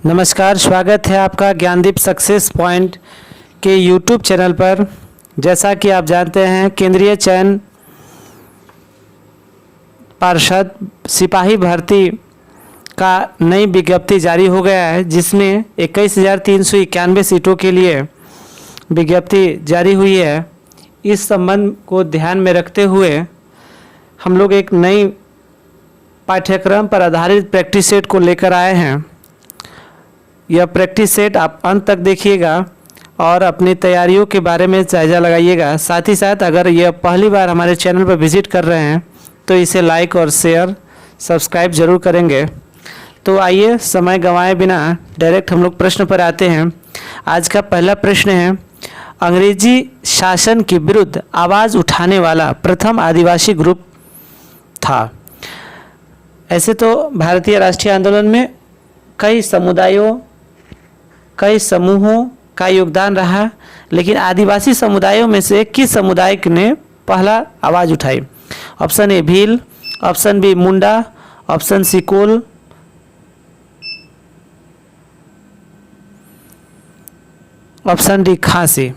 नमस्कार, स्वागत है आपका ज्ञानदीप सक्सेस पॉइंट के यूट्यूब चैनल पर। जैसा कि आप जानते हैं, केंद्रीय चयन पार्षद सिपाही भर्ती का नई विज्ञप्ति जारी हो गया है, जिसमें 21,391 सीटों के लिए विज्ञप्ति जारी हुई है। इस संबंध को ध्यान में रखते हुए हम लोग एक नई पाठ्यक्रम पर आधारित प्रैक्टिस सेट को लेकर आए हैं। यह प्रैक्टिस सेट आप अंत तक देखिएगा और अपनी तैयारियों के बारे में जायज़ा लगाइएगा। साथ ही साथ अगर यह पहली बार हमारे चैनल पर विज़िट कर रहे हैं तो इसे लाइक और शेयर सब्सक्राइब ज़रूर करेंगे। तो आइए समय गंवाए बिना डायरेक्ट हम लोग प्रश्न पर आते हैं। आज का पहला प्रश्न है, अंग्रेजी शासन के विरुद्ध आवाज़ उठाने वाला प्रथम आदिवासी ग्रुप था। ऐसे तो भारतीय राष्ट्रीय आंदोलन में कई समुदायों, कई समूहों का योगदान रहा, लेकिन आदिवासी समुदायों में से किस समुदाय ने पहला आवाज़ उठाई? Option A Bhil, option B Munda, option C Kol, option D Khasi.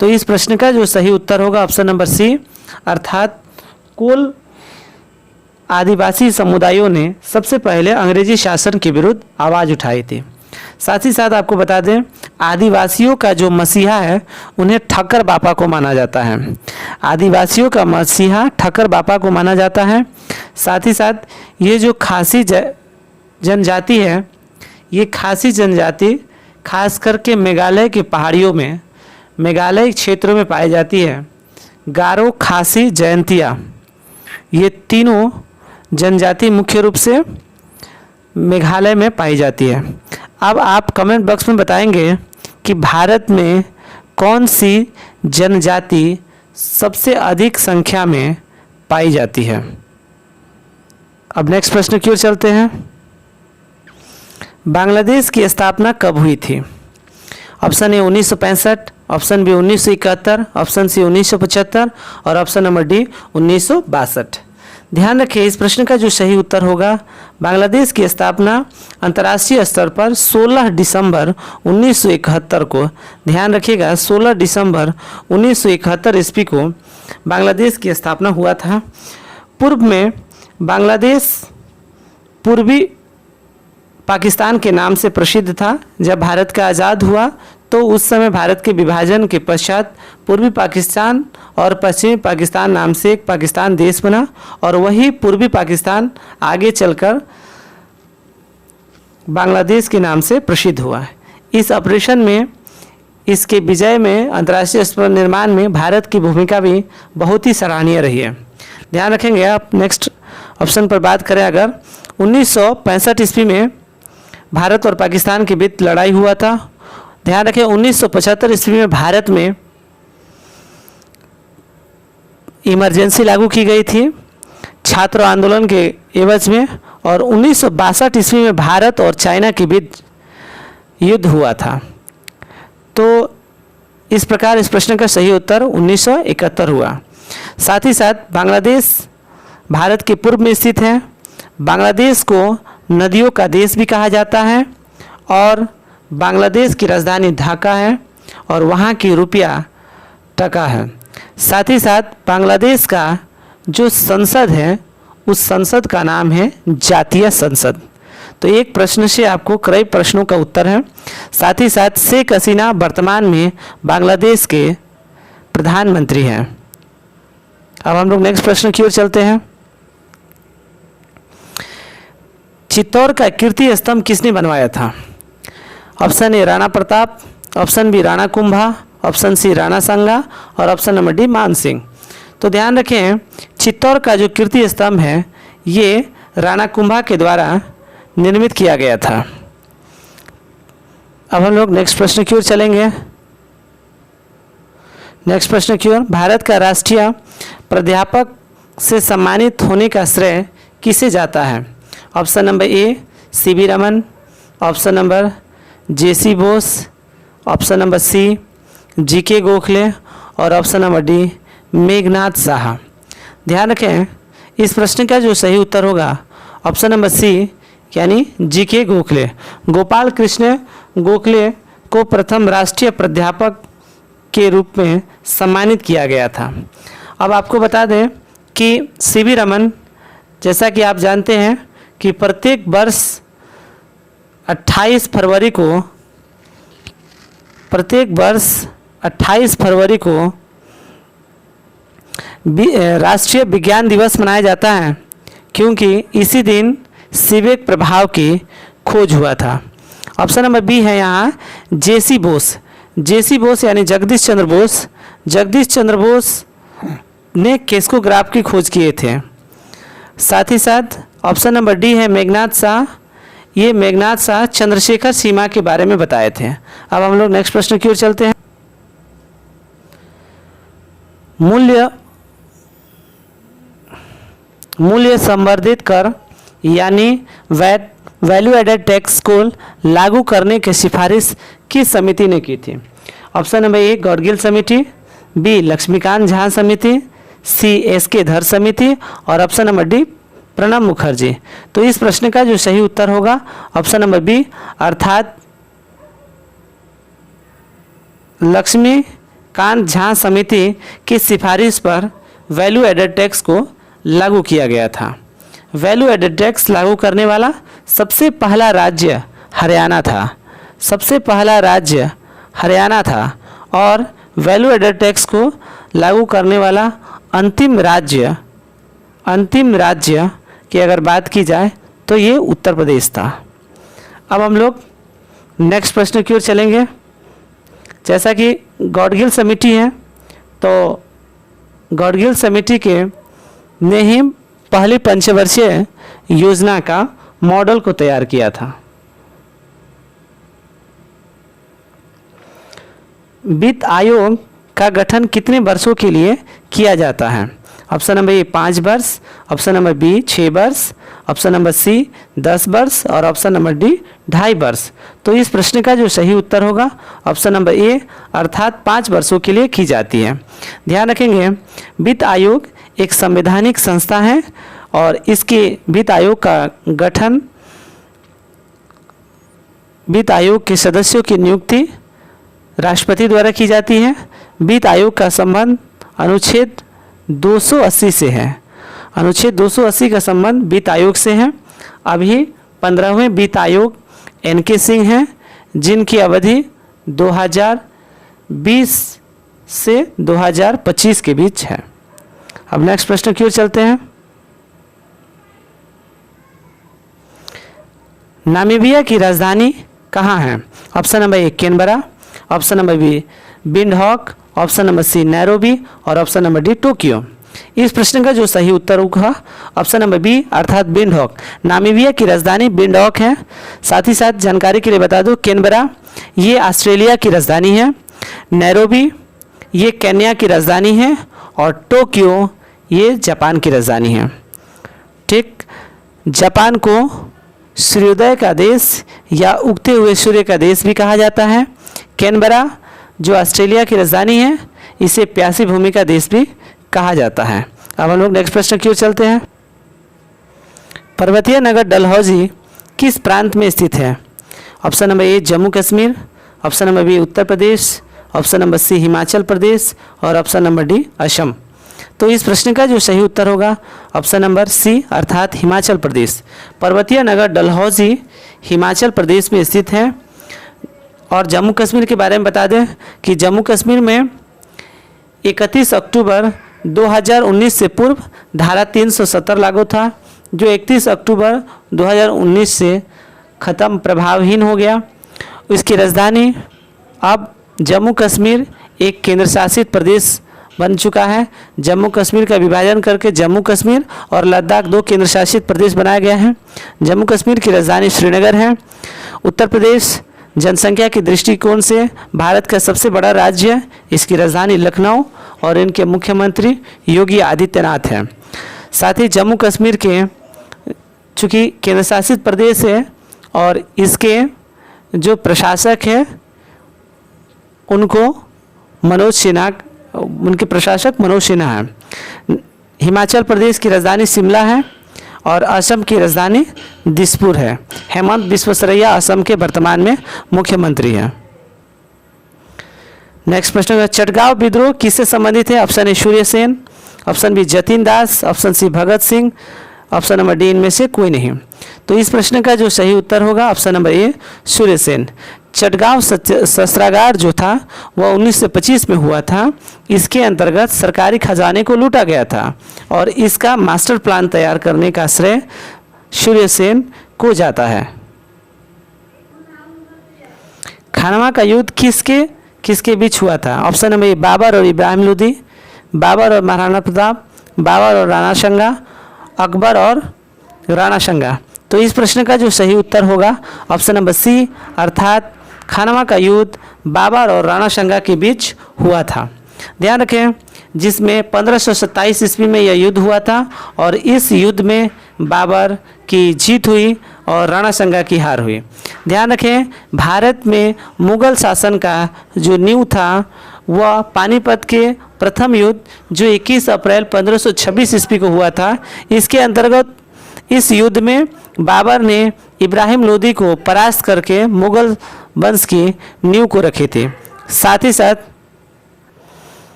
तो इस प्रश्न का जो सही उत्तर होगा ऑप्शन नंबर सी, अर्थात कोल आदिवासी समुदायों ने सबसे पहले अंग्रेजी शासन के विरुद्ध आवाज़ उठाई थी। साथ ही साथ आपको बता दें, आदिवासियों का जो मसीहा है उन्हें ठक्कर बापा को माना जाता है। आदिवासियों का मसीहा ठक्कर बापा को माना जाता है। साथ ही साथ ये जो खासी जनजाति है, ये खासी जनजाति खास करके मेघालय की पहाड़ियों में, मेघालय क्षेत्रों में पाई जाती है। गारो, खासी, जयंतिया, ये तीनों जनजाति मुख्य रूप से मेघालय में पाई जाती है। अब आप कमेंट बॉक्स में बताएंगे कि भारत में कौन सी जनजाति सबसे अधिक संख्या में पाई जाती है। अब नेक्स्ट प्रश्न की ओर चलते हैं। बांग्लादेश की स्थापना कब हुई थी? Option A 1965, option B 1971, option C 1975 और ऑप्शन नंबर डी 1962। ध्यान रखिए, इस प्रश्न का जो सही उत्तर होगा, बांग्लादेश की स्थापना अंतर्राष्ट्रीय स्तर पर 16 दिसंबर 1971 को, ध्यान रखिएगा 16 दिसंबर 1971 ईस्वी को बांग्लादेश की स्थापना हुआ था। पूर्व में बांग्लादेश पूर्वी पाकिस्तान के नाम से प्रसिद्ध था। जब भारत का आज़ाद हुआ तो उस समय भारत के विभाजन के पश्चात पूर्वी पाकिस्तान और पश्चिमी पाकिस्तान नाम से एक पाकिस्तान देश बना और वही पूर्वी पाकिस्तान आगे चलकर बांग्लादेश के नाम से प्रसिद्ध हुआ है। इस ऑपरेशन में, इसके विजय में, अंतर्राष्ट्रीय स्तर निर्माण में भारत की भूमिका भी बहुत ही सराहनीय रही है। ध्यान रखेंगे आप। नेक्स्ट ऑप्शन पर बात करें, अगर 1965 ईस्वी में भारत और पाकिस्तान के बीच लड़ाई हुआ था। ध्यान रखें 1975 ईस्वी में भारत में इमरजेंसी लागू की गई थी छात्र आंदोलन के एवज में, और 1962 ईस्वी में भारत और चाइना के बीच युद्ध हुआ था। तो इस प्रकार इस प्रश्न का सही उत्तर 1971 हुआ। साथ ही साथ बांग्लादेश भारत के पूर्व में स्थित है। बांग्लादेश को नदियों का देश भी कहा जाता है और बांग्लादेश की राजधानी ढाका है और वहाँ की रुपया टका है। साथ ही साथ बांग्लादेश का जो संसद है उस संसद का नाम है जातीय संसद। तो एक प्रश्न से आपको कई प्रश्नों का उत्तर है। साथ ही साथ शेख हसीना वर्तमान में बांग्लादेश के प्रधानमंत्री हैं। अब हम लोग नेक्स्ट प्रश्न की ओर चलते हैं। चित्तौड़ का कीर्ति स्तंभ किसने बनवाया था? Option A Rana Pratap, option B Rana Kumbha, option C Rana Sanga और ऑप्शन नंबर डी मान सिंह। तो ध्यान रखें, चित्तौड़ का जो कीर्ति स्तंभ है ये राणा कुंभा के द्वारा निर्मित किया गया था। अब हम लोग नेक्स्ट प्रश्न की ओर चलेंगे। नेक्स्ट प्रश्न की ओर, भारत का राष्ट्रीय प्राध्यापक से सम्मानित होने का श्रेय किसे जाता है? Option number A CV Raman, option number JC Bose, option number C GK Gokhale और option number D Meghnad Saha. ध्यान रखें, इस प्रश्न का जो सही उत्तर होगा ऑप्शन नंबर सी यानी जीके गोखले। गोपाल कृष्ण गोखले को प्रथम राष्ट्रीय प्राध्यापक के रूप में सम्मानित किया गया था। अब आपको बता दें कि सीवी रमन, जैसा कि आप जानते हैं कि प्रत्येक वर्ष 28 फरवरी को राष्ट्रीय विज्ञान दिवस मनाया जाता है, क्योंकि इसी दिन सीबेक प्रभाव की खोज हुआ था। ऑप्शन नंबर बी है यहाँ जेसी बोस। जेसी बोस यानी जगदीश चंद्र बोस। जगदीश चंद्र बोस ने केस्कोग्राफ की खोज किए थे। साथ ही साथ ऑप्शन नंबर डी है मेघनाथ शाह। ये मेघनाथ शाह चंद्रशेखर सीमा के बारे में बताए थे। अब हम लोग नेक्स्ट प्रश्न की ओर चलते हैं। मूल्य संवर्धित कर यानी वैट वैल्यू एडेड टैक्स को लागू करने की सिफारिश किस समिति ने की थी? ऑप्शन नंबर ए गॉडगिल समिति, बी लक्ष्मीकांत झा समिति, सी एस.के. धर समिति और option number D Pranab Mukherjee. तो इस प्रश्न का जो सही उत्तर होगा ऑप्शन नंबर बी, अर्थात लक्ष्मीकांत झा समिति की सिफारिश पर वैल्यू एडेड टैक्स को लागू किया गया था। वैल्यू एडेड टैक्स लागू करने वाला सबसे पहला राज्य हरियाणा था। सबसे पहला राज्य हरियाणा था और वैल्यू एडेड टैक्स को लागू करने वाला अंतिम राज्य की अगर बात की जाए तो ये उत्तर प्रदेश था। अब हम लोग नेक्स्ट प्रश्न की ओर चलेंगे। जैसा कि गॉडगिल समिति है, तो गॉडगिल समिति के ने ही पहली पंचवर्षीय योजना का मॉडल को तैयार किया था। वित्त आयोग का गठन कितने वर्षों के लिए किया जाता है? ऑप्शन नंबर ए 5 वर्ष, ऑप्शन नंबर बी 6 वर्ष, ऑप्शन नंबर सी 10 वर्ष और ऑप्शन नंबर डी 2.5 वर्ष। तो इस प्रश्न का जो सही उत्तर होगा ऑप्शन नंबर ए, अर्थात 5 वर्षों के लिए की जाती है। ध्यान रखेंगे, वित्त आयोग एक संवैधानिक संस्था है और इसके वित्त आयोग का गठन, वित्त आयोग के सदस्यों की नियुक्ति राष्ट्रपति द्वारा की जाती है। वित्त आयोग का संबंध अनुच्छेद 280 से है। अनुच्छेद 280 का संबंध वित्त आयोग से है। अभी 15वें वित्त आयोग एन.के. सिंह हैं, जिनकी अवधि 2020 से 2025 के बीच है। अब नेक्स्ट प्रश्न की ओर चलते हैं। नामीबिया की राजधानी कहाँ है? Option number A Canberra, option number B Windhoek, option number C Nairobi और ऑप्शन नंबर डी टोक्यो। इस प्रश्न का जो सही उत्तर होगा ऑप्शन नंबर बी, अर्थात विंडहॉक। नामीबिया की राजधानी विंडहॉक है। साथ ही साथ जानकारी के लिए बता दूं, कैनबरा ये ऑस्ट्रेलिया की राजधानी है, नैरोबी ये केन्या की राजधानी है और टोक्यो ये जापान की राजधानी है। ठीक, जापान को सूर्योदय का देश या उगते हुए सूर्य का देश भी कहा जाता है। कैनबरा जो ऑस्ट्रेलिया की राजधानी है, इसे प्यासी भूमि का देश भी कहा जाता है। अब हम लोग नेक्स्ट प्रश्न की ओर चलते हैं। पर्वतीय नगर डलहौजी किस प्रांत में स्थित है? Option number A Jammu Kashmir, option number B Uttar Pradesh, option number C Himachal Pradesh और ऑप्शन नंबर डी असम। तो इस प्रश्न का जो सही उत्तर होगा ऑप्शन नंबर सी, अर्थात हिमाचल प्रदेश। पर्वतीय नगर डलहौजी हिमाचल प्रदेश में स्थित है। और जम्मू कश्मीर के बारे में बता दें कि जम्मू कश्मीर में 31 अक्टूबर 2019 से पूर्व धारा 370 लागू था, जो 31 अक्टूबर 2019 से ख़त्म, प्रभावहीन हो गया। इसकी राजधानी अब जम्मू कश्मीर एक केंद्र शासित प्रदेश बन चुका है। जम्मू कश्मीर का विभाजन करके जम्मू कश्मीर और लद्दाख 2 केंद्र शासित प्रदेश बनाया गया है। जम्मू कश्मीर की राजधानी श्रीनगर है। उत्तर प्रदेश जनसंख्या के दृष्टिकोण से भारत का सबसे बड़ा राज्य है। इसकी राजधानी लखनऊ और इनके मुख्यमंत्री योगी आदित्यनाथ हैं। साथ ही जम्मू कश्मीर के चूँकि केंद्र शासित प्रदेश है और इसके जो प्रशासक है उनको मनोज सिन्हा, उनके प्रशासक मनोज सिन्हा हैं। हिमाचल प्रदेश की राजधानी शिमला है और असम की राजधानी दिसपुर है। हेमंत बिस्व सरैया असम के वर्तमान में मुख्यमंत्री हैं। नेक्स्ट प्रश्न है, चटगांव विद्रोह किससे संबंधित है? Option A Surya Sen, option B Jatin Das, option C Bhagat Singh, option number D इनमें से कोई नहीं। तो इस प्रश्न का जो सही उत्तर होगा ऑप्शन नंबर ए सूर्य सेन। चटगांव शस्त्रागार जो था वह 1925 में हुआ था। इसके अंतर्गत सरकारी खजाने को लूटा गया था और इसका मास्टर प्लान तैयार करने का श्रेय सूर्य सेन को जाता है। खानवा का युद्ध किसके बीच हुआ था? ऑप्शन नंबर ए बाबर और इब्राहिम लोदी, बाबर और महाराणा प्रताप, बाबर और राणा सांगा, अकबर और राणा सांगा। तो इस प्रश्न का जो सही उत्तर होगा ऑप्शन नंबर सी, अर्थात खानवा का युद्ध बाबर और राणा सांगा के बीच हुआ था। ध्यान रखें, जिसमें 1527 ईस्वी में यह युद्ध हुआ था और इस युद्ध में बाबर की जीत हुई और राणा सांगा की हार हुई। ध्यान रखें, भारत में मुगल शासन का जो नींव था वह पानीपत के प्रथम युद्ध जो 21 अप्रैल 1526 ईस्वी को हुआ था। इसके अंतर्गत इस युद्ध में बाबर ने इब्राहिम लोदी को परास्त करके मुगल वंश की नींव को रखे थे। साथ ही साथ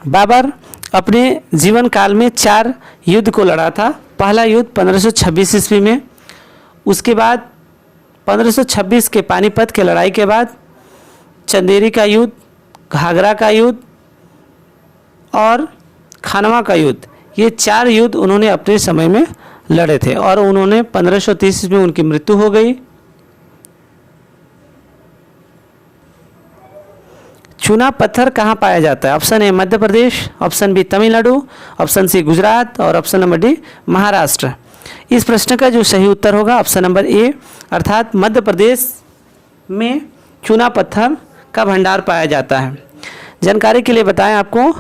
बाबर अपने जीवन काल में 4 युद्ध को लड़ा था। पहला युद्ध 1526 ईस्वी में, उसके बाद 1526 के पानीपत के लड़ाई के बाद चंदेरी का युद्ध, घाघरा का युद्ध और खानवा का युद्ध, ये 4 युद्ध उन्होंने अपने समय में लड़े थे और उन्होंने 1530 में उनकी मृत्यु हो गई। चूना पत्थर कहाँ पाया जाता है? Option A Madhya Pradesh, option B Tamil Nadu, option C Gujarat और ऑप्शन नंबर डी महाराष्ट्र। इस प्रश्न का जो सही उत्तर होगा ऑप्शन नंबर ए, अर्थात मध्य प्रदेश में चूना पत्थर का भंडार पाया जाता है। जानकारी के लिए बताएं आपको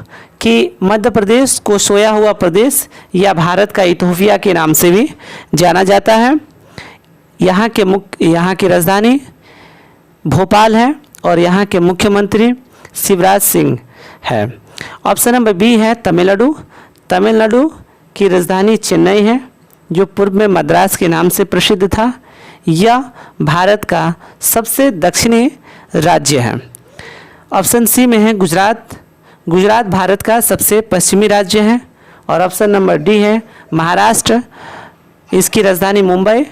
कि मध्य प्रदेश को सोया हुआ प्रदेश या भारत का इथोपिया के नाम से भी जाना जाता है। यहाँ की राजधानी भोपाल है और यहाँ के मुख्यमंत्री शिवराज सिंह है। ऑप्शन नंबर बी है तमिलनाडु। तमिलनाडु की राजधानी चेन्नई है जो पूर्व में मद्रास के नाम से प्रसिद्ध था। यह भारत का सबसे दक्षिणी राज्य है। ऑप्शन सी में है गुजरात। गुजरात भारत का सबसे पश्चिमी राज्य है। और ऑप्शन नंबर डी है महाराष्ट्र। इसकी राजधानी मुंबई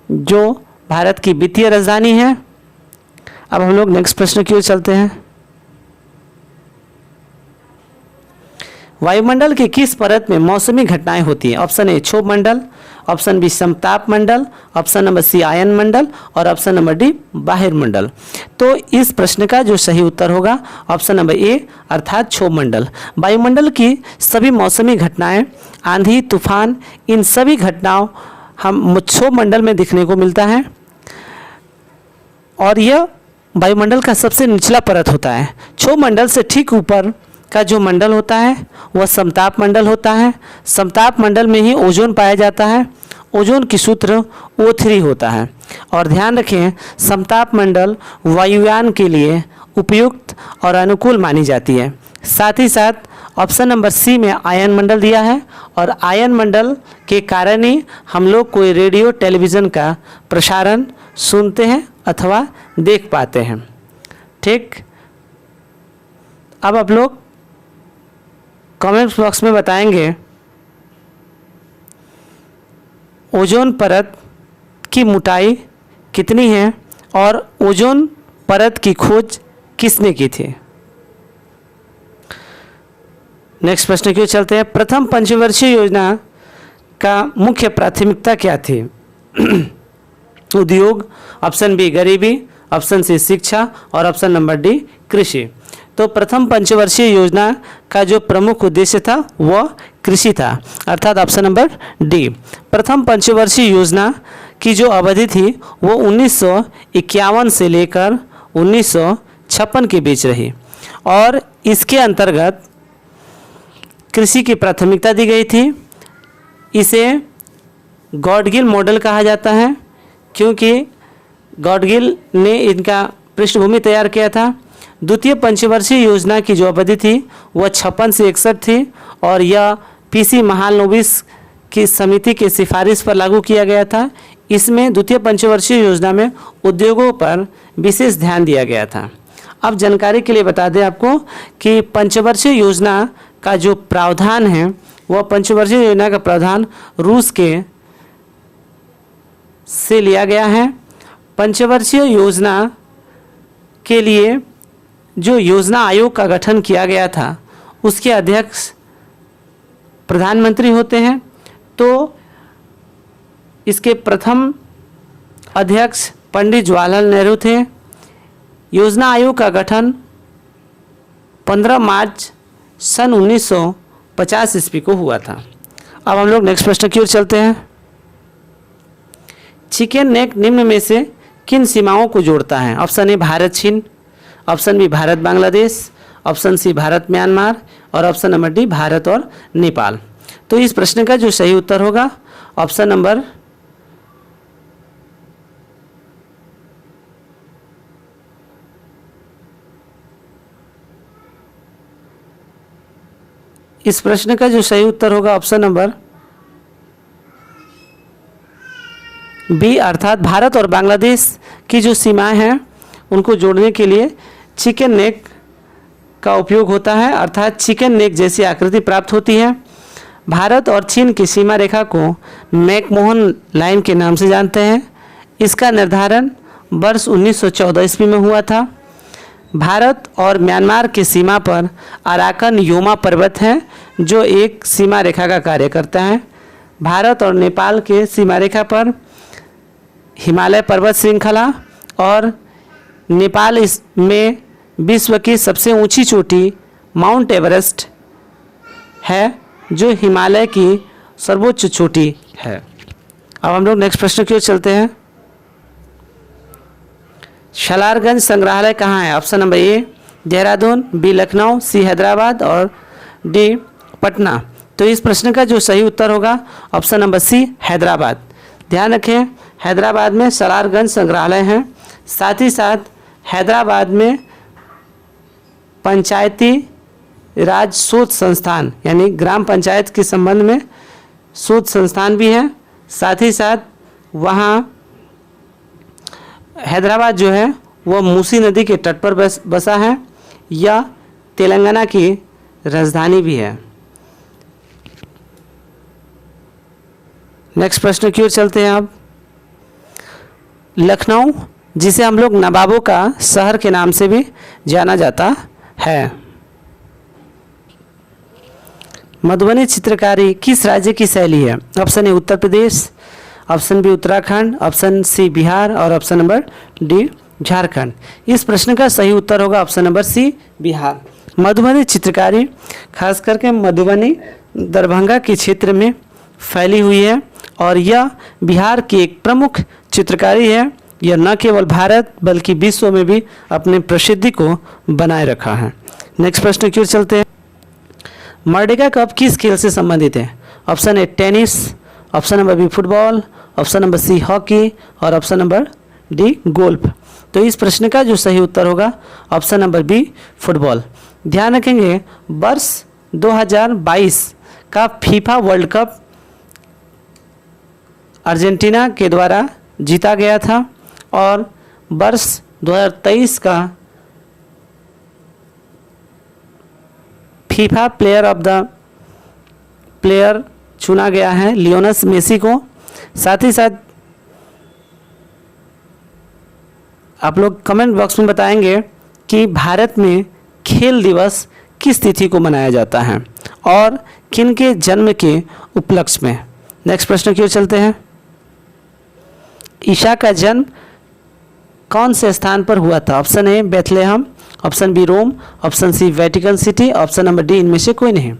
जो भारत की वित्तीय राजधानी है। अब हम लोग नेक्स्ट प्रश्न की ओर चलते हैं। वायुमंडल के किस परत में मौसमी घटनाएं होती हैं? ऑप्शन ए क्षोभ मंडल, ऑप्शन बी समताप मंडल, ऑप्शन नंबर सी आयन मंडल और ऑप्शन नंबर डी बाहिर मंडल। तो इस प्रश्न का जो सही उत्तर होगा ऑप्शन नंबर ए, अर्थात क्षोभ मंडल। वायुमंडल की सभी मौसमी घटनाएं, आंधी, तूफान, इन सभी घटनाओं हम क्षोभ मंडल में दिखने को मिलता है और यह वायुमंडल का सबसे निचला परत होता है। क्षोभ मंडल से ठीक ऊपर का जो मंडल होता है वह समताप मंडल होता है। समताप मंडल में ही ओजोन पाया जाता है। ओजोन की सूत्र O3 होता है। और ध्यान रखें, समताप मंडल वायुयान के लिए उपयुक्त और अनुकूल मानी जाती है। साथ ही साथ ऑप्शन नंबर सी में आयन मंडल दिया है और आयन मंडल के कारण ही हम लोग कोई रेडियो टेलीविज़न का प्रसारण सुनते हैं अथवा देख पाते हैं। ठीक, अब आप लोग कमेंट बॉक्स में बताएंगे ओजोन परत की मोटाई कितनी है और ओजोन परत की खोज किसने की थी। नेक्स्ट प्रश्न की ओर चलते हैं। प्रथम पंचवर्षीय योजना का मुख्य प्राथमिकता क्या थी? उद्योग, ऑप्शन बी गरीबी, ऑप्शन सी शिक्षा और ऑप्शन नंबर डी कृषि। तो प्रथम पंचवर्षीय योजना का जो प्रमुख उद्देश्य था वह कृषि था, अर्थात ऑप्शन नंबर डी। प्रथम पंचवर्षीय योजना की जो अवधि थी वो 1951 से लेकर 1956 के बीच रही और इसके अंतर्गत कृषि की प्राथमिकता दी गई थी। इसे गॉडगिल मॉडल कहा जाता है क्योंकि गॉडगिल ने इनका पृष्ठभूमि तैयार किया था। द्वितीय पंचवर्षीय योजना की जो अवधि थी वह 56 से 61 थी और यह पीसी महालनोबिस की समिति के सिफारिश पर लागू किया गया था। इसमें द्वितीय पंचवर्षीय योजना में उद्योगों पर विशेष ध्यान दिया गया था। अब जानकारी के लिए बता दें आपको कि पंचवर्षीय योजना का जो प्रावधान है वह पंचवर्षीय योजना का प्रावधान रूस के से लिया गया है। पंचवर्षीय योजना के लिए जो योजना आयोग का गठन किया गया था उसके अध्यक्ष प्रधानमंत्री होते हैं। तो इसके प्रथम अध्यक्ष पंडित जवाहरलाल नेहरू थे। योजना आयोग का गठन 15 मार्च सन 1950 ईस्वी को हुआ था। अब हम लोग नेक्स्ट प्रश्न की ओर चलते हैं। चिकन नेक निम्न में से किन सीमाओं को जोड़ता है? Option A Bharat Chin, option B Bharat Bangladesh, option C Bharat Myanmar और ऑप्शन नंबर डी भारत और नेपाल। तो इस प्रश्न का जो सही उत्तर होगा ऑप्शन नंबर इस प्रश्न का जो सही उत्तर होगा ऑप्शन नंबर बी, अर्थात भारत और बांग्लादेश की जो सीमाएं हैं उनको जोड़ने के लिए चिकन नेक का उपयोग होता है, अर्थात चिकन नेक जैसी आकृति प्राप्त होती है। भारत और चीन की सीमा रेखा को मैकमोहन लाइन के नाम से जानते हैं। इसका निर्धारण वर्ष 1914 ईस्वी में हुआ था। भारत और म्यांमार की सीमा पर अराकन योमा पर्वत है जो एक सीमा रेखा का कार्य करता है। भारत और नेपाल के सीमा रेखा पर हिमालय पर्वत श्रृंखला और नेपाल इसमें विश्व की सबसे ऊंची चोटी माउंट एवरेस्ट है जो हिमालय की सर्वोच्च चोटी है। अब हम लोग नेक्स्ट प्रश्न की ओर चलते हैं। शलारगंज संग्रहालय कहाँ है? Option number A Dehradun, B Lucknow, C Hyderabad और डी पटना। तो इस प्रश्न का जो सही उत्तर होगा ऑप्शन नंबर सी हैदराबाद। ध्यान रखें हैदराबाद में शलारगंज संग्रहालय है। साथ ही साथ हैदराबाद में पंचायती राज शोध संस्थान यानी ग्राम पंचायत के संबंध में शोध संस्थान भी है। साथ ही साथ वहाँ हैदराबाद जो है वह मूसी नदी के तट पर बसा है। यह तेलंगाना की राजधानी भी है। नेक्स्ट प्रश्न की ओर चलते हैं। अब लखनऊ जिसे हम लोग नवाबों का शहर के नाम से भी जाना जाता है। मधुबनी चित्रकारी किस राज्य की शैली है? Option A Uttar Pradesh, option B Uttarakhand, option C Bihar और ऑप्शन नंबर डी झारखंड। इस प्रश्न का सही उत्तर होगा option number C Bihar. Madhubani चित्रकारी खास करके मधुबनी दरभंगा के क्षेत्र में फैली हुई है और यह बिहार की एक प्रमुख चित्रकारी है। यह न केवल भारत बल्कि विश्व में भी अपने प्रसिद्धि को बनाए रखा है। नेक्स्ट प्रश्न की ओर चलते हैं। मर्डेगा कप किस खेल से संबंधित है? Option A tennis, option number B football, option number C hockey और ऑप्शन नंबर डी गोल्फ। तो इस प्रश्न का जो सही उत्तर होगा ऑप्शन नंबर बी फुटबॉल। ध्यान रखेंगे वर्ष 2022 का फीफा वर्ल्ड कप अर्जेंटीना के द्वारा जीता गया था और वर्ष 2023 का FIFA player of the player चुना गया है लियोनेल मेसी को। साथ ही साथ आप लोग कमेंट बॉक्स में बताएंगे कि भारत में खेल दिवस किस तिथि को मनाया जाता है और किन के जन्म के उपलक्ष्य में। नेक्स्ट प्रश्न की ओर चलते हैं। ईसा का जन्म कौन से स्थान पर हुआ था? Option A Bethlehem, option B Rome, option C Vatican city, option number D इनमें से कोई नहीं।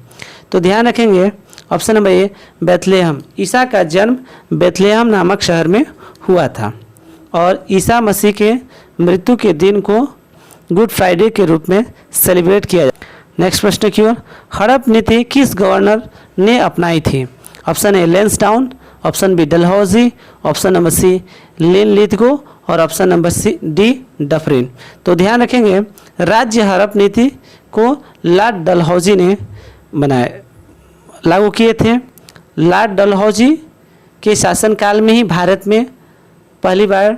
तो ध्यान रखेंगे option number A Bethlehem. Isa का जन्म बेथलेहम नामक शहर में हुआ था और ईसा मसीह के मृत्यु के दिन को गुड फ्राइडे के रूप में सेलिब्रेट किया जाता है। नेक्स्ट प्रश्न की ओर। हड़प नीति किस गवर्नर ने अपनाई थी? Option A Lansdowne, option B Dalhousie, option number C Linlithgow और option number C D Dufferin. तो ध्यान रखेंगे राज्य हड़प नीति को लॉर्ड डलहौजी ने लागू किए थे। लॉर्ड डलहौजी के शासनकाल में ही भारत में पहली बार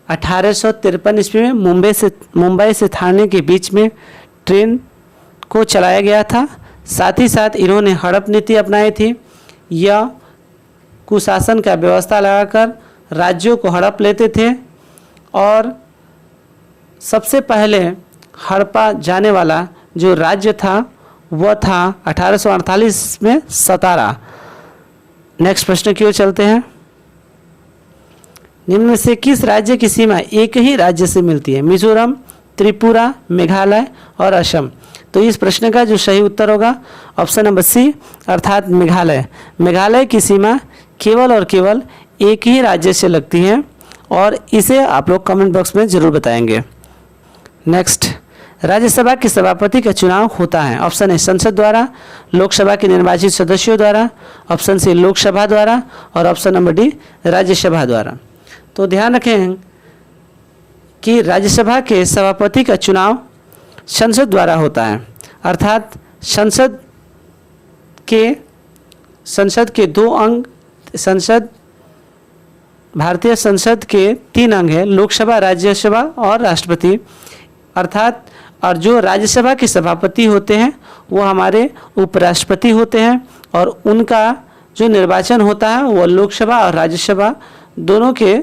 1853 ईस्वी में मुंबई से ठाणे के बीच में ट्रेन को चलाया गया था। साथ ही साथ इन्होंने हड़प नीति अपनाई थी। यह कुशासन का व्यवस्था लगाकर राज्यों को हड़प लेते थे और सबसे पहले हड़पा जाने वाला जो राज्य था वह था 1848 में सतारा। नेक्स्ट प्रश्न की ओर चलते हैं। निम्न में से किस राज्य की सीमा एक ही राज्य से मिलती है? मिजोरम, त्रिपुरा, मेघालय और असम। तो इस प्रश्न का जो सही उत्तर होगा ऑप्शन नंबर सी अर्थात मेघालय। मेघालय की सीमा केवल और केवल एक ही राज्य से लगती है और इसे आप लोग कमेंट बॉक्स में ज़रूर बताएंगे। नेक्स्ट, राज्यसभा के सभापति का चुनाव होता है। ऑप्शन ए संसद द्वारा, लोकसभा के निर्वाचित सदस्यों द्वारा, ऑप्शन सी लोकसभा द्वारा और ऑप्शन नंबर डी राज्यसभा द्वारा। तो ध्यान रखें कि राज्यसभा के सभापति का चुनाव संसद द्वारा होता है, अर्थात संसद के दो अंग, भारतीय संसद के 3 अंग हैं, लोकसभा, राज्यसभा और राष्ट्रपति। अर्थात और जो राज्यसभा के सभापति होते हैं वो हमारे उपराष्ट्रपति होते हैं और उनका जो निर्वाचन होता है वो लोकसभा और राज्यसभा दोनों के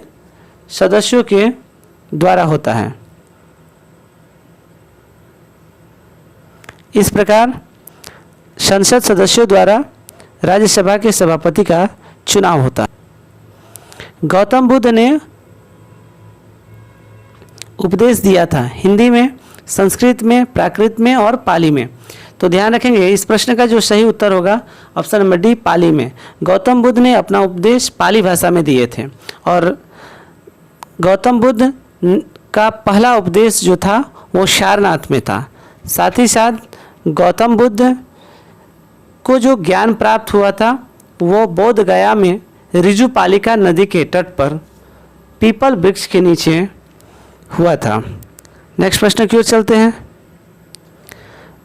सदस्यों के द्वारा होता है। इस प्रकार संसद सदस्यों द्वारा राज्यसभा के सभापति का चुनाव होता है। गौतम बुद्ध ने उपदेश दिया था हिंदी में, संस्कृत में, प्राकृत में और पाली में। तो ध्यान रखेंगे इस प्रश्न का जो सही उत्तर होगा ऑप्शन नंबर डी पाली में। गौतम बुद्ध ने अपना उपदेश पाली भाषा में दिए थे और गौतम बुद्ध का पहला उपदेश जो था वो सारनाथ में था। साथ ही साथ गौतम बुद्ध को जो ज्ञान प्राप्त हुआ था वो बोध गया में ऋजुपालिका नदी के तट पर पीपल वृक्ष के नीचे हुआ था। नेक्स्ट प्रश्न की ओर चलते हैं।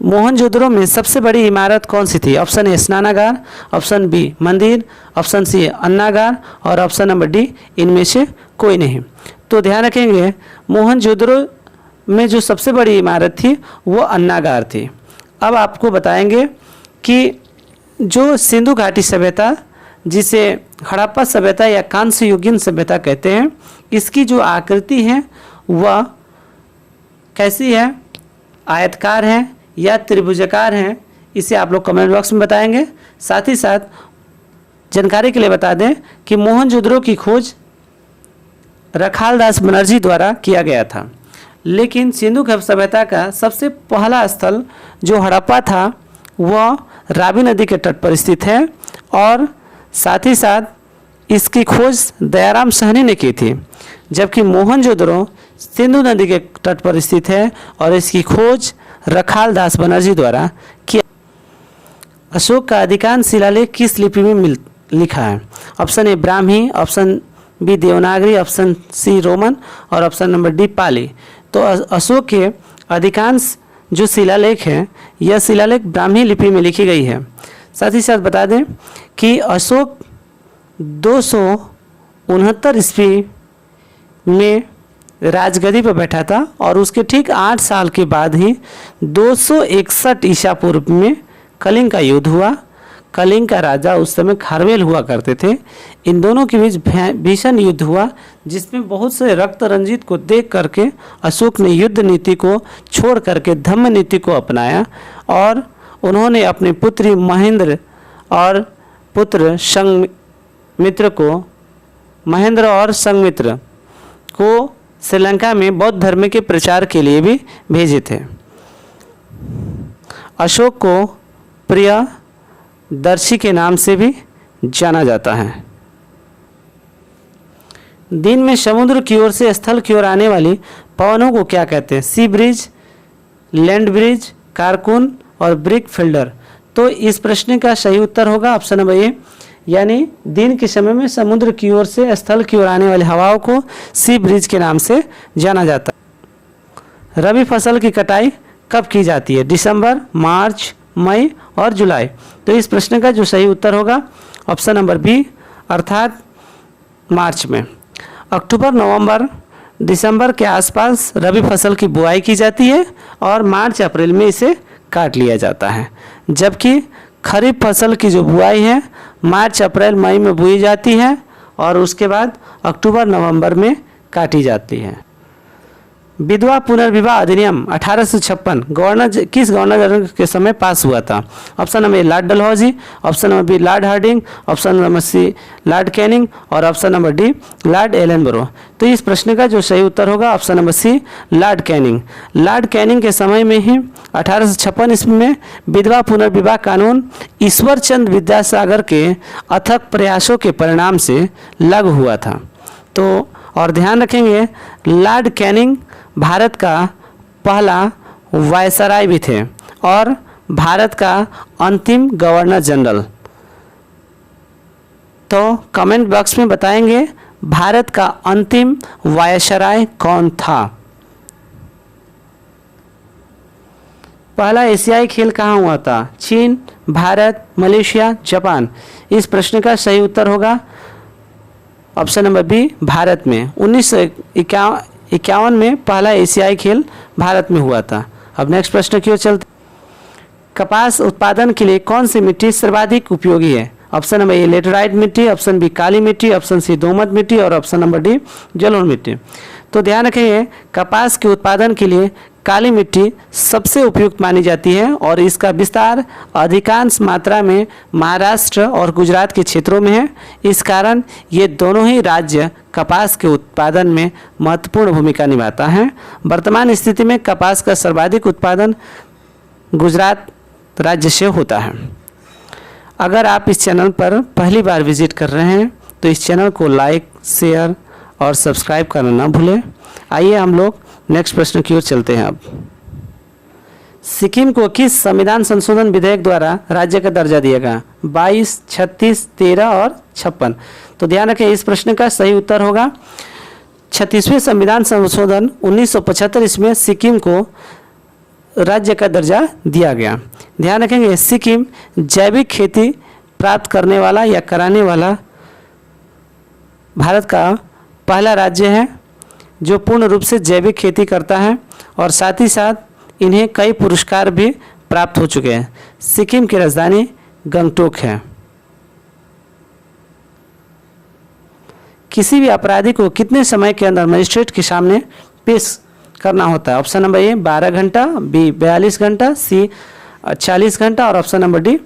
मोहनजोदड़ो में सबसे बड़ी इमारत कौन सी थी? ऑप्शन ए स्नानागार, ऑप्शन बी मंदिर, ऑप्शन सी अन्नागार और ऑप्शन नंबर डी इनमें से कोई नहीं। तो ध्यान रखेंगे मोहनजोदड़ो में जो सबसे बड़ी इमारत थी वो अन्नागार थी। अब आपको बताएंगे कि जो सिंधु घाटी सभ्यता, जिसे हड़प्पा सभ्यता या कांस्य युगीन सभ्यता कहते हैं, इसकी जो आकृति है वह कैसी है? आयतकार है या त्रिभुजाकार है? इसे आप लोग कमेंट बॉक्स में बताएंगे। साथ ही साथ जानकारी के लिए बता दें कि मोहनजोदड़ो की खोज रखालदास बनर्जी द्वारा किया गया था, लेकिन सिंधु सभ्यता का सबसे पहला स्थल जो हड़प्पा था वह रावी नदी के तट पर स्थित है और साथ ही साथ इसकी खोज दयाराम साहनी ने की थी, जबकि मोहनजोदड़ो सिंधु नदी के तट पर स्थित है और इसकी खोज रखालदास बनर्जी द्वारा किया। अशोक का अधिकांश शिलालेख किस लिपि में लिखा है? Option A Brahmi, option B Devanagari, option C Roman और ऑप्शन नंबर डी पाली। तो अशोक के अधिकांश जो शिलालेख हैं यह शिलालेख ब्राह्मी लिपि में लिखी गई है। साथ ही साथ बता दें कि अशोक 269 ईस्वी में राजगद्दी पर बैठा था और उसके ठीक 8 साल के बाद ही 261 ईसा पूर्व में कलिंग का युद्ध हुआ। कलिंग का राजा उस समय खारवेल हुआ करते थे। इन दोनों के बीच भीषण युद्ध हुआ, जिसमें बहुत से रक्त रंजित को देख करके अशोक ने युद्ध नीति को छोड़ करके धम्म नीति को अपनाया और उन्होंने अपने पुत्री महेंद्र और पुत्र संघमित्र को श्रीलंका में बौद्ध धर्म के प्रचार के लिए भी भेजे थे। अशोक को प्रियदर्शी के नाम से भी जाना जाता है। दिन में समुद्र की ओर से स्थल की ओर आने वाली पवनों को क्या कहते हैं? सी ब्रिज, लैंड ब्रिज, कारकून और ब्रिक फिल्डर। तो इस प्रश्न का सही उत्तर होगा ऑप्शन नंबर ए, यानी दिन के समय में समुद्र की ओर से स्थल की ओर आने वाली हवाओं को सी ब्रिज के नाम से जाना जाता है। रबी फसल की कटाई कब की जाती है? दिसंबर, मार्च, मई और जुलाई। तो इस प्रश्न का जो सही उत्तर होगा ऑप्शन नंबर बी अर्थात मार्च में। अक्टूबर, नवंबर, दिसंबर के आसपास रबी फसल की बुआई की जाती है और मार्च अप्रैल में इसे काट लिया जाता है, जबकि खरीफ फसल की जो बुआई है मार्च अप्रैल मई में बोई जाती है और उसके बाद अक्टूबर नवंबर में काटी जाती है। विधवा पुनर्विवाह अधिनियम 1856 किस गवर्नर जनरल के समय पास हुआ था? Option number A lord Dalhousie, option number B lord Hardinge, option number C lord Canning और option number D lord Ellenborough. तो इस प्रश्न का जो सही उत्तर होगा option number C lord Canning. Lord Canning के समय में ही 1856 ईस्वी में विधवा पुनर्विवाह कानून ईश्वर चंद्र विद्यासागर के अथक प्रयासों के परिणाम से लागू हुआ था। तो और ध्यान रखेंगे लॉर्ड कैनिंग भारत का पहला वायसराय भी थे और भारत का अंतिम गवर्नर जनरल। तो कमेंट बॉक्स में बताएंगे भारत का अंतिम वायसराय कौन था। पहला एशियाई खेल कहाँ हुआ था? चीन, भारत, मलेशिया, जापान। इस प्रश्न का सही उत्तर होगा ऑप्शन नंबर बी भारत में। 1951 में पहला एशियाई खेल भारत में हुआ था। अब नेक्स्ट प्रश्न की ओर चलते। कपास उत्पादन के लिए कौन सी मिट्टी सर्वाधिक उपयोगी है? ऑप्शन नंबर ए लेटराइट मिट्टी, ऑप्शन बी काली मिट्टी, ऑप्शन सी दोमट मिट्टी और ऑप्शन नंबर डी जलोढ़ मिट्टी। तो ध्यान रखिए कपास के उत्पादन के लिए काली मिट्टी सबसे उपयुक्त मानी जाती है और इसका विस्तार अधिकांश मात्रा में महाराष्ट्र और गुजरात के क्षेत्रों में है। इस कारण ये दोनों ही राज्य कपास के उत्पादन में महत्वपूर्ण भूमिका निभाता है। वर्तमान स्थिति में कपास का सर्वाधिक उत्पादन गुजरात राज्य से होता है। अगर आप इस चैनल पर पहली बार विजिट कर रहे हैं तो इस चैनल को लाइक, शेयर और सब्सक्राइब करना ना भूलें। आइए हम लोग नेक्स्ट प्रश्न की ओर चलते हैं। अब सिक्किम को किस संविधान संशोधन विधेयक द्वारा राज्य का दर्जा दिया गया? 22, 36, 13 और 56। तो ध्यान रखें इस प्रश्न का सही उत्तर होगा 36वें संविधान संशोधन 1975 इसमें सिक्किम को राज्य का दर्जा दिया गया। ध्यान रखेंगे सिक्किम जैविक खेती प्राप्त करने वाला या कराने वाला भारत का पहला राज्य है जो पूर्ण रूप से जैविक खेती करता है और साथ ही साथ इन्हें कई पुरस्कार भी प्राप्त हो चुके हैं। सिक्किम की राजधानी गंगटोक है। किसी भी अपराधी को कितने समय के अंदर मजिस्ट्रेट के सामने पेश करना होता है? ऑप्शन नंबर ए 12 घंटा, बी 42 घंटा, सी 40 घंटा और ऑप्शन नंबर डी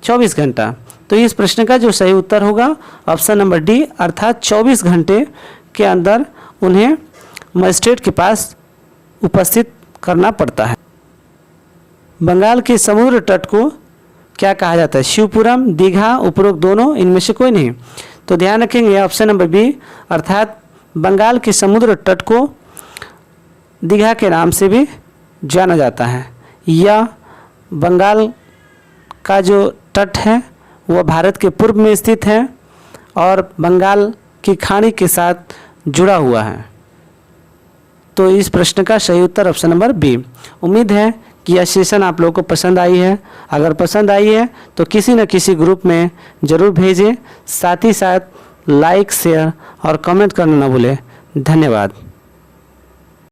24 घंटा। तो इस प्रश्न का जो सही उत्तर होगा ऑप्शन नंबर डी अर्थात 24 घंटे के अंदर उन्हें मजिस्ट्रेट के पास उपस्थित करना पड़ता है। बंगाल के समुद्र तट को क्या कहा जाता है? शिवपुरम, दीघा, उपरोक्त दोनों, इनमें से कोई नहीं। तो ध्यान रखेंगे ऑप्शन नंबर बी अर्थात बंगाल के समुद्र तट को दीघा के नाम से भी जाना जाता है। यह बंगाल का जो तट है वह भारत के पूर्व में स्थित है और बंगाल की खाड़ी के साथ जुड़ा हुआ है। तो इस प्रश्न का सही उत्तर ऑप्शन नंबर बी। उम्मीद है कि यह सेशन आप लोगों को पसंद आई है। अगर पसंद आई है तो किसी न किसी ग्रुप में ज़रूर भेजें। साथ ही साथ लाइक, शेयर और कमेंट करना न भूलें। धन्यवाद।